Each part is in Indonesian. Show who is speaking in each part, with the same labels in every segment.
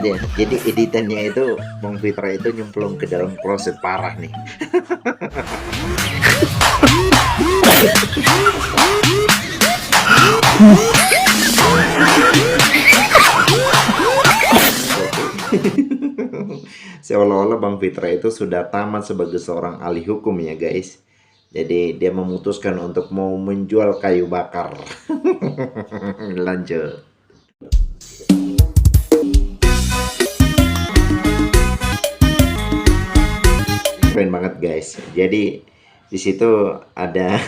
Speaker 1: ya. Jadi editannya itu Bang Fitra itu nyemplung ke dalam kloset parah nih. Seolah-olah Bang Fitra itu sudah tamat sebagai seorang ahli hukum ya guys. Jadi dia memutuskan untuk mau menjual kayu bakar. Lanjut. Keren banget guys. Jadi di situ ada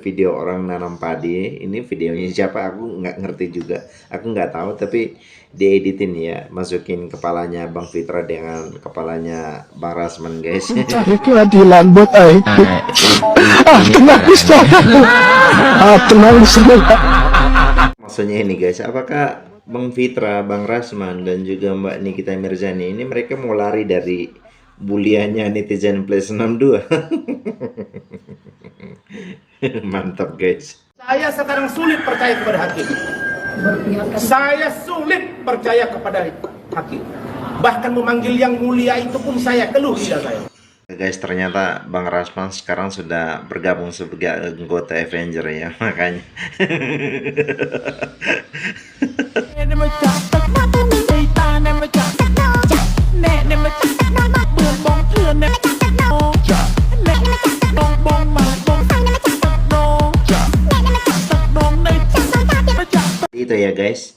Speaker 1: video orang nanam padi. Ini videonya siapa aku nggak ngerti juga. Aku nggak tahu tapi dieditin ya, masukin kepalanya Bang Fitra dengan kepalanya Bang Rasman guys.
Speaker 2: Mencari keadilan buat ai. Tenang bisa. Tenang bisa.
Speaker 1: Maksudnya ini guys, apakah Bang Fitra, Bang Rasman dan juga Mbak Nikita Mirzani ini mereka mau lari dari buliannya netizen plus 62? Mantap guys.
Speaker 3: Saya sekarang sulit percaya kepada hakim. Saya sulit percaya kepada hakim. Bahkan memanggil yang mulia itu pun saya keluh lidah saya.
Speaker 1: Guys, ternyata Bang Rasman sekarang sudah bergabung sebagai anggota Avenger ya, makanya. Itu ya guys,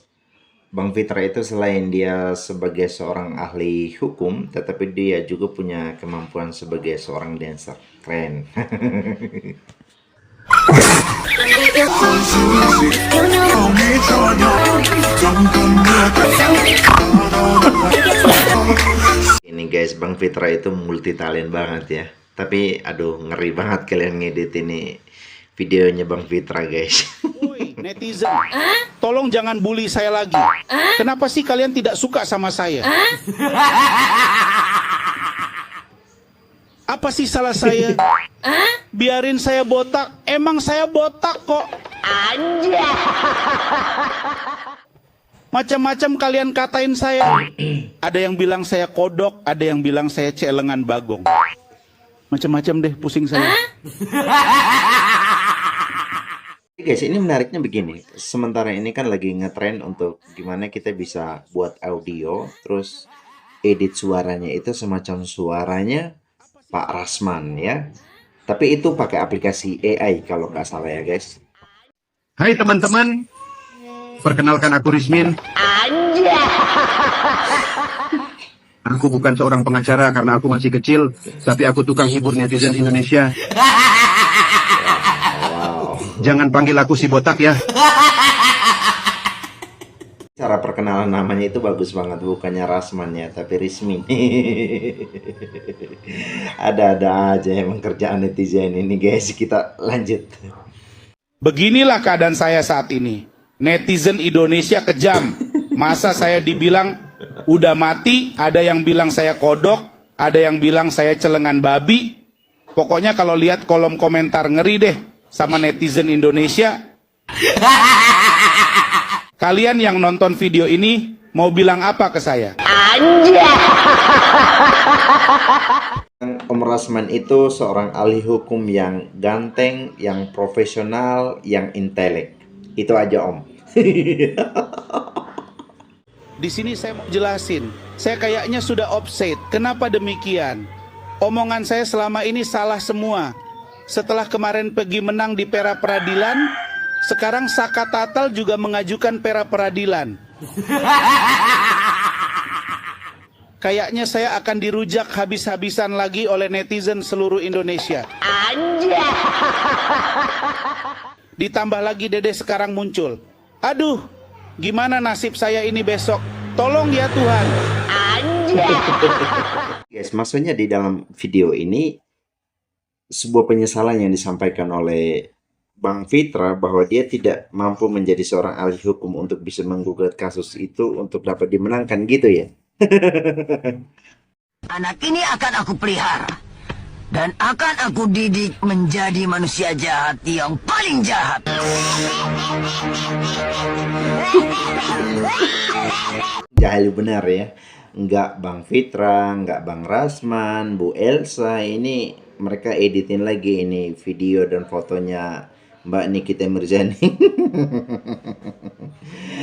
Speaker 1: Bang Fitra itu selain dia sebagai seorang ahli hukum, tetapi dia juga punya kemampuan sebagai seorang dancer. Keren. Ini guys, Bang Fitra itu multi talent banget ya. Tapi aduh, ngeri banget kalian ngedit ini videonya Bang Fitra guys.
Speaker 3: Netizen, tolong jangan bully saya lagi. Kenapa sih kalian tidak suka sama saya? Apa sih salah saya? Biarin saya botak. Emang saya botak kok. Macam-macam kalian katain saya. Ada yang bilang saya kodok, ada yang bilang saya celengan bagong. Macam-macam deh, pusing saya.
Speaker 1: Guys, ini menariknya begini. Sementara ini kan lagi ngetrend untuk gimana kita bisa buat audio, terus edit suaranya itu semacam suaranya Pak Rasman ya. Tapi itu pakai aplikasi AI kalau nggak salah ya guys.
Speaker 4: Hai teman-teman, perkenalkan aku Rismin. Aku bukan seorang pengacara karena aku masih kecil, tapi aku tukang hibur netizen Indonesia. Jangan panggil aku si botak ya.
Speaker 1: Cara perkenalan namanya itu bagus banget, bukannya Rasman ya, tapi Rismin. Ada-ada aja emang kerjaan netizen ini guys. Kita lanjut.
Speaker 3: Beginilah keadaan saya saat ini. Netizen Indonesia kejam. Masa saya dibilang udah mati, ada yang bilang saya kodok, ada yang bilang saya celengan babi. Pokoknya kalau lihat kolom komentar ngeri deh sama netizen Indonesia. Kalian yang nonton video ini mau bilang apa ke saya?
Speaker 1: Om Rasman itu seorang ahli hukum yang ganteng, yang profesional, yang intelek. Itu aja Om.
Speaker 3: Di sini saya mau jelasin. Saya kayaknya sudah offside. Kenapa demikian? Omongan saya selama ini salah semua. Setelah kemarin pergi menang di pera peradilan, sekarang Saka Tatal juga mengajukan pera peradilan. Kayaknya saya akan dirujak habis-habisan lagi oleh netizen seluruh Indonesia. Ditambah lagi Dede sekarang muncul. Aduh, gimana nasib saya ini besok? Tolong ya Tuhan.
Speaker 1: Guys, maksudnya di dalam video ini sebuah penyesalan yang disampaikan oleh Bang Fitra bahwa dia tidak mampu menjadi seorang ahli hukum untuk bisa menggugat kasus itu untuk dapat dimenangkan gitu ya.
Speaker 5: Anak ini akan aku pelihara. dan akan aku didik menjadi manusia jahat yang paling jahat.
Speaker 1: Jahil benar ya. Enggak Bang Fitra, enggak Bang Rasman, Bu Elsa, ini mereka editin lagi ini video dan fotonya Mbak Nikita Mirzani.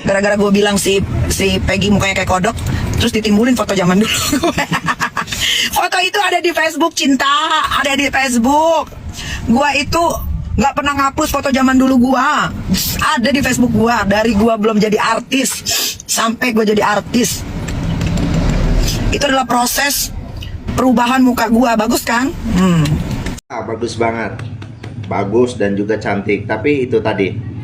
Speaker 5: Gara-gara gue bilang si Peggy mukanya kayak kodok, terus ditimbulin foto zaman dulu. Foto itu ada di Facebook, Cinta, ada di Facebook. Gua itu nggak pernah ngapus foto zaman dulu gua. Ada di Facebook gua, dari gua belum jadi artis sampai gua jadi artis. Itu adalah proses perubahan muka gua, bagus kan?
Speaker 1: Bagus banget. Bagus dan juga cantik. Tapi itu tadi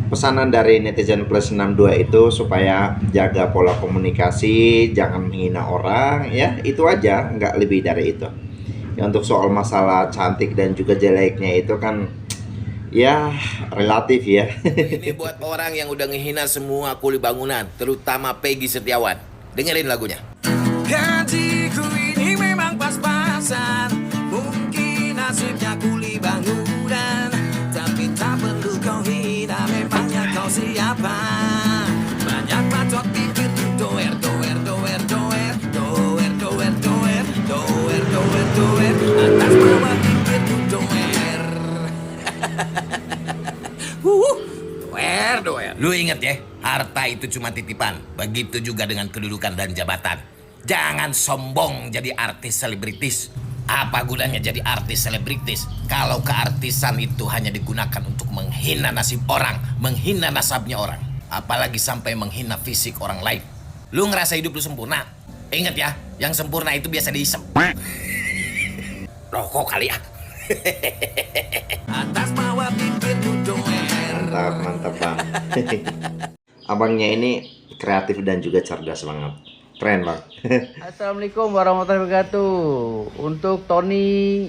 Speaker 1: pesanan dari netizen plus 62 itu supaya jaga pola komunikasi, jangan menghina orang, ya itu aja, nggak lebih dari itu. Ya, untuk soal masalah cantik dan juga jeleknya itu kan ya relatif ya.
Speaker 6: Ini buat orang yang udah ngehina semua kuli bangunan, terutama Peggy Setiawan. Dengerin lagunya. Gajiku ini memang pas-pasan, mungkin nasibnya kuli bangunan, tapi tak perlu kau hina, memangnya kau siapa? Banyak bacot bibir, doer, doer, doer, doer, doer, doer, doer, doer, doer, doer, atas bawah bibir, doer. Doer, doer. Lu inget ya, harta itu cuma titipan. Begitu juga dengan kedudukan dan jabatan. Jangan sombong jadi artis selebritis. Apa gunanya jadi artis selebritis kalau keartisan itu hanya digunakan untuk menghina nasib orang, menghina nasabnya orang, apalagi sampai menghina fisik orang lain. Lu ngerasa hidup lu sempurna? Ingat ya, yang sempurna itu biasa diisep. Rokok kali ya. Atas bawah bibir doer.
Speaker 1: Mantap Bang. Abangnya ini kreatif dan juga cerdas banget. Keren Bang.
Speaker 7: Assalamualaikum warahmatullahi wabarakatuh. Untuk Tony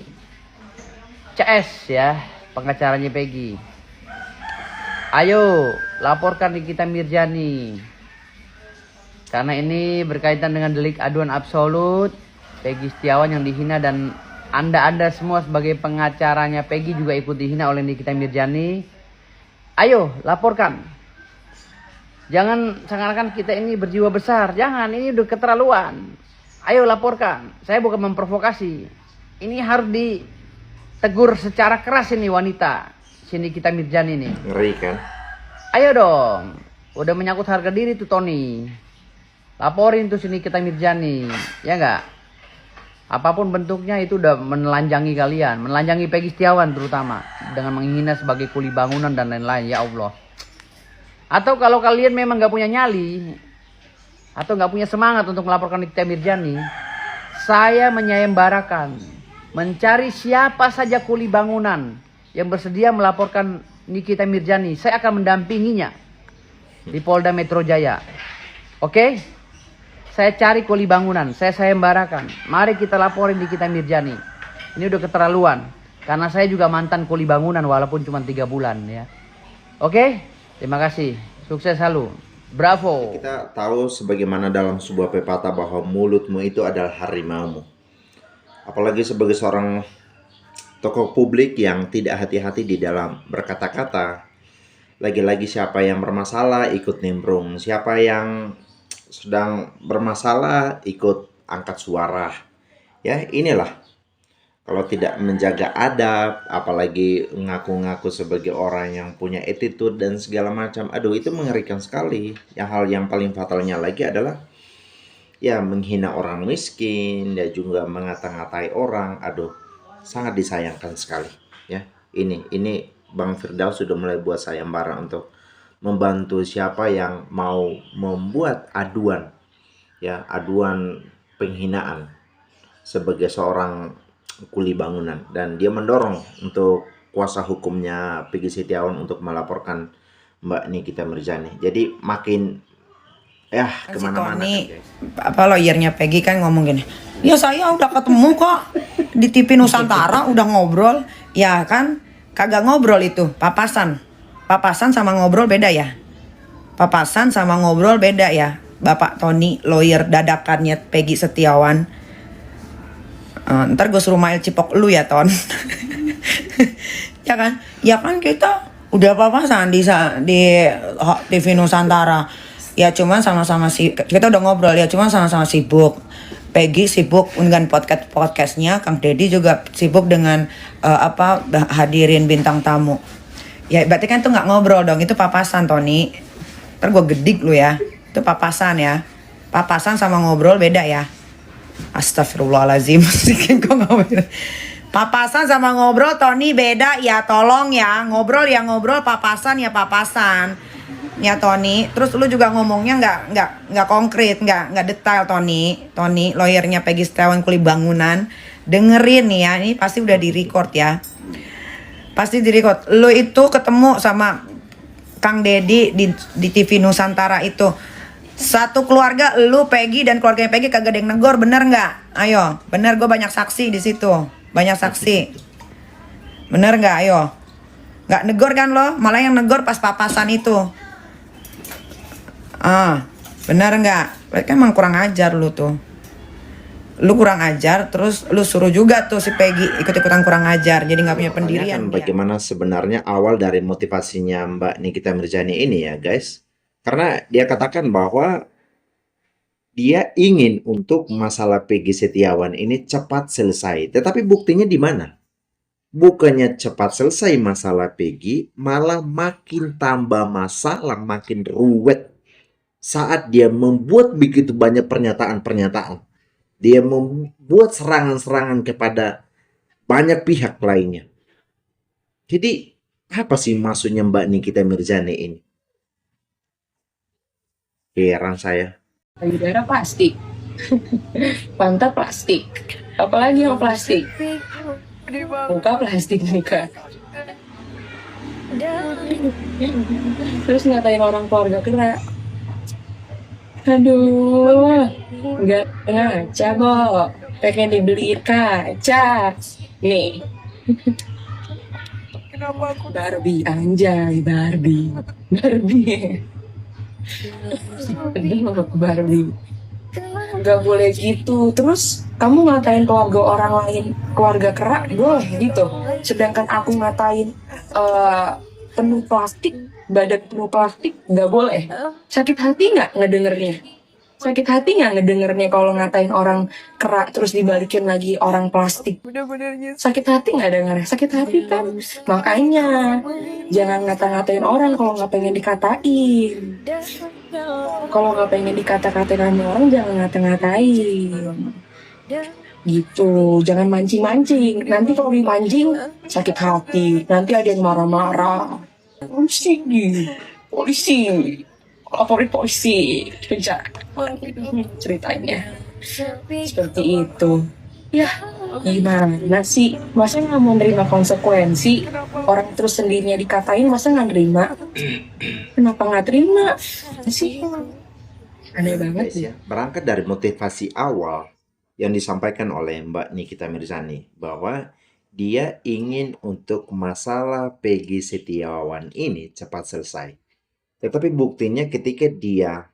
Speaker 7: CS ya, pengacaranya Peggy. Ayo laporkan Nikita Mirzani, karena ini berkaitan dengan delik aduan absolut Peggy Setiawan yang dihina, dan anda semua sebagai pengacaranya Peggy juga ikut dihina oleh Nikita Mirzani. Ayo laporkan. Jangan seakan-akan kita ini berjiwa besar. Jangan, ini udah keterlaluan. Ayo laporkan. Saya bukan memprovokasi. Ini harus ditegur secara keras ini wanita. Sini kita Mirzani ini.
Speaker 1: Ngeri kan?
Speaker 7: Ayo dong. Udah menyangkut harga diri tuh Tony. Laporin tuh sini kita Mirzani. Ya enggak? Apapun bentuknya itu udah menelanjangi kalian. Menelanjangi Peggy Setiawan terutama. Dengan menghina sebagai kuli bangunan dan lain-lain. Ya Allah. Atau kalau kalian memang gak punya nyali atau gak punya semangat untuk melaporkan Nikita Mirzani, saya menyayembarakan mencari siapa saja kuli bangunan yang bersedia melaporkan Nikita Mirzani. Saya akan mendampinginya di Polda Metro Jaya. Oke? Saya cari kuli bangunan, saya sayembarakan. Mari kita laporin Nikita Mirzani. Ini udah keterlaluan. Karena saya juga mantan kuli bangunan walaupun cuma 3 bulan ya. Oke? Terima kasih, sukses selalu, bravo.
Speaker 1: Kita tahu sebagaimana dalam sebuah pepatah bahwa mulutmu itu adalah harimaumu. Apalagi sebagai seorang tokoh publik yang tidak hati-hati di dalam berkata-kata. Lagi-lagi siapa yang bermasalah ikut nimbrung, siapa yang sedang bermasalah ikut angkat suara. Ya inilah. Kalau tidak menjaga adab, apalagi ngaku-ngaku sebagai orang yang punya attitude dan segala macam. Aduh, itu mengerikan sekali. Hal yang paling fatalnya lagi adalah ya menghina orang miskin, dan juga mengata-ngatai orang. Aduh, sangat disayangkan sekali. Ya, ini Bang Firdaus sudah mulai buat sayembara untuk membantu siapa yang mau membuat aduan, ya aduan penghinaan sebagai seorang kuli bangunan, dan dia mendorong untuk kuasa hukumnya Peggy Setiawan untuk melaporkan Mbak Nikita Mirzani. Jadi makin kemana-mana
Speaker 8: si apa lawyernya Peggy kan ngomong gini, ya saya udah ketemu kok di TV Nusantara, udah ngobrol. Ya kan kagak ngobrol itu, papasan sama ngobrol beda ya. Papasan sama ngobrol beda ya, Bapak Tony, lawyer dadakannya Peggy Setiawan. Ntar gue suruh mail cipok lu ya Ton. Ya kan kita udah papasan di TV Nusantara. Ya cuman sama-sama kita udah ngobrol ya, cuman sama-sama sibuk. Peggy sibuk dengan podcastnya, Kang Deddy juga sibuk dengan hadirin bintang tamu. Ya berarti kan tuh nggak ngobrol dong, itu papasan Tony. Ntar gue gedik lu ya, itu papasan ya. Papasan sama ngobrol beda ya. Astagfirullahaladzim. Papasan sama ngobrol Tony beda ya, tolong ya. Ngobrol ya ngobrol, papasan ya papasan. Ya Tony, terus lu juga ngomongnya nggak konkret, nggak detail Tony. Tony, lawyernya Peggy Setiawan Kuli Bangunan, dengerin nih ya, ini pasti udah di-record ya. Pasti di-record. Lu itu ketemu sama Kang Deddy di TV Nusantara itu. Satu keluarga, lu, Peggy, dan keluarganya Peggy kagak ada yang negor, bener nggak? Ayo, bener, gue banyak saksi di situ, banyak saksi. Bener nggak? Ayo, nggak negor kan lo? Malah yang negor pas papasan itu. Bener nggak? Kan emang kurang ajar lu tuh. Lu kurang ajar, terus lu suruh juga tuh si Peggy ikut-ikutan kurang ajar, jadi nggak punya pendirian.
Speaker 1: Bagaimana sebenarnya awal dari motivasinya Mbak Nikita Mirzani ini ya guys? Karena dia katakan bahwa dia ingin untuk masalah Peggy Setiawan ini cepat selesai. Tetapi buktinya di mana? Bukannya cepat selesai masalah Peggy, malah makin tambah masalah, makin ruwet. Saat dia membuat begitu banyak pernyataan-pernyataan. Dia membuat serangan-serangan kepada banyak pihak lainnya. Jadi, apa sih maksudnya Mbak Nikita Mirzani ini? Heran saya.
Speaker 9: Payudara plastik. Pantat plastik. Apalagi yang plastik? Muka plastik muka. Terus ngatain orang keluarga kena. Aduh, nggak ngaca kok. Pengen dibeliin kaca. Nih. Barbie, anjay, Barbie. Barbie. Gak boleh gitu. Terus kamu ngatain keluarga orang lain, keluarga kerak, boleh gitu. Sedangkan aku ngatain penuh plastik, badan penuh plastik, gak boleh. Sakit hati nggak ngedengernya? Sakit hati nggak ngedengernya kalau ngatain orang kerak terus dibalikin lagi orang plastik? Sakit hati nggak dengernya? Sakit hati kan? Makanya jangan ngata-ngatain orang kalau nggak pengen dikatain. Kalau nggak pengen dikata-katain sama orang, jangan ngata-ngatain. Gitu, jangan mancing-mancing. Nanti kalau dimancing sakit hati. Nanti ada yang marah-marah. Polisi. Laporin polisi, ceritanya seperti itu. Ya, gimana sih? Masa nggak mau nerima konsekuensi? Orang terus sendirinya dikatain, masa nggak nerima? Kenapa nggak terima sih? Aneh banget
Speaker 1: ya. Berangkat dari motivasi awal yang disampaikan oleh Mbak Nikita Mirzani bahwa dia ingin untuk masalah Peggy Setiawan ini cepat selesai. Tetapi buktinya ketika dia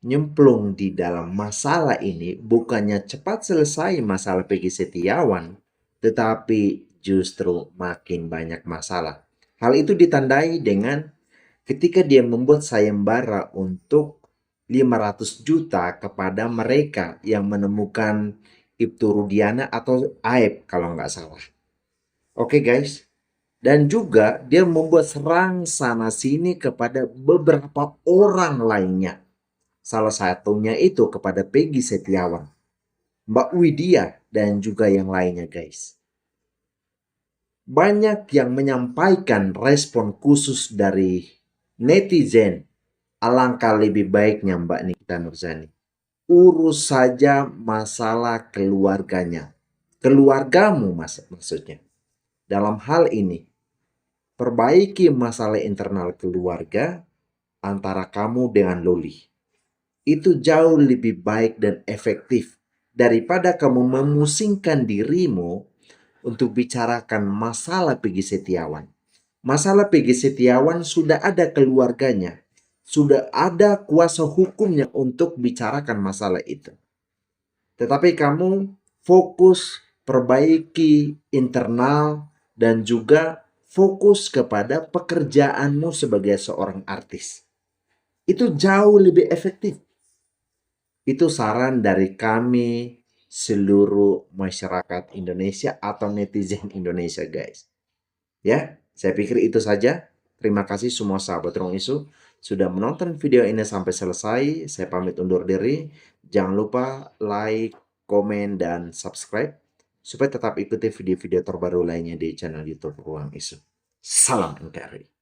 Speaker 1: nyemplung di dalam masalah ini, bukannya cepat selesai masalah Peggy Setiawan, tetapi justru makin banyak masalah. Hal itu ditandai dengan ketika dia membuat sayembara untuk 500 juta kepada mereka yang menemukan Ibtu Rudiana atau Aib kalau nggak salah. Oke guys. Dan juga dia membuat serang sana sini kepada beberapa orang lainnya. Salah satunya itu kepada Peggy Setiawan, Mbak Widya, dan juga yang lainnya guys. Banyak yang menyampaikan respon khusus dari netizen. Alangkah lebih baiknya Mbak Nikita Mirzani, urus saja masalah keluarganya. Keluargamu maksudnya. Dalam hal ini, perbaiki masalah internal keluarga antara kamu dengan Loli. Itu jauh lebih baik dan efektif daripada kamu memusingkan dirimu untuk bicarakan masalah Peggy Setiawan. Masalah Peggy Setiawan sudah ada keluarganya, sudah ada kuasa hukumnya untuk bicarakan masalah itu. Tetapi kamu fokus perbaiki internal, dan juga fokus kepada pekerjaanmu sebagai seorang artis. Itu jauh lebih efektif. Itu saran dari kami seluruh masyarakat Indonesia atau netizen Indonesia, guys. Ya, saya pikir itu saja. Terima kasih semua sahabat Ruang Isu sudah menonton video ini sampai selesai. Saya pamit undur diri. Jangan lupa like, komen, dan subscribe supaya tetap ikuti video-video terbaru lainnya di channel YouTube Ruang Isu. Salam NKRI.